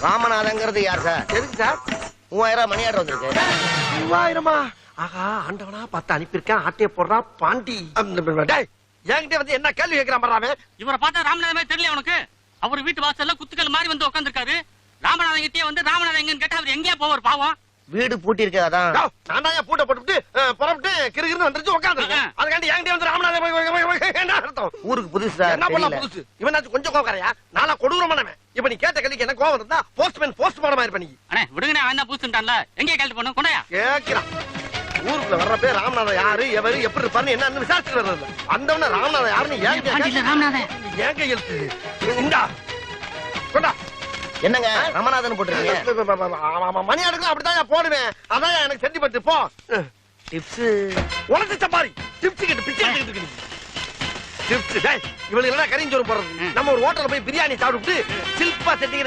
ராமநாதங்கிறது யார் சார்? எதுக்கு sir? 3000 money order வந்திருக்கு. 3000? ஆகா, ஆண்டவனா பார்த்து அனுப்பியிருக்கேன். ஆட்டைய போடுறா பாண்டி. என்கிட்ட வந்து என்ன கேள்வி கேட்கிறான் பாரு. இவரை பார்த்தா ராமநாதமே தெரியல உனக்கு? அவர் வீட்டு வாசல்ல குத்துக்கள் மாதிரி வந்து உட்காந்துருக்காரு. ராமநாதன் கிட்டே வந்து ராமநாதன் எங்கன்னு கேட்டா அவர் எங்கேயா போவார் பாவம்? வீடு பூட்டி இருக்கு, அதான். நான் பூட்ட போட்டு புறப்பட்டு கிருகிருன்னு வந்துருச்சு உட்காந்துருக்கேன். அதுக்காண்டி என்கிட்ட வந்து ராமநாதன் என்ன அர்த்தம்? ஊருக்கு புதுசு சார். என்ன பண்ணலாம் புதுசு? இவனாச்சும் கொஞ்சம் கோவக்காரையா? நாளா கொடூரமானவன். இப்ப நீ கேட்ட கேள்விக்கு என்ன கோவம் இருந்தா போஸ்ட் மாடமா இருப்ப நீ. அண்ணே விடுங்கண்ணே, அவன் தான் பூசுட்டான்ல, எங்கே கேள்வி பண்ணும் கொண்டாயா கேட்கிறான். ஊருக்குள்ள வர்ற பேர் ராமநாதன் யாரு, எவரு, எப்படி இருப்பாரு என்ன விசாரிச்சு வர்றது. வந்தவன ராமநாதன் யாருன்னு ராமநாதன் ஏன் கையெழுத்து இந்தா கொண்டா. என்னங்க ராமநாதன் போட்டுருக்கீங்க? மணி அடுக்கலாம் அப்படிதான் போடுவேன். அதான் எனக்கு செஞ்சு பத்து போ. டிப்ஸ் உனக்கு சப்பாரி டிப்ஸ் கிட்ட பிச்சை எடுத்துக்கிட்டு டிப்ஸ். இவளுக்கு என்ன கறிஞ்சோறு போடுறது? நம்ம ஒரு ஹோட்டல்ல போய் பிரியாணி சாப்பிட்டு சில்பா செட்டிங்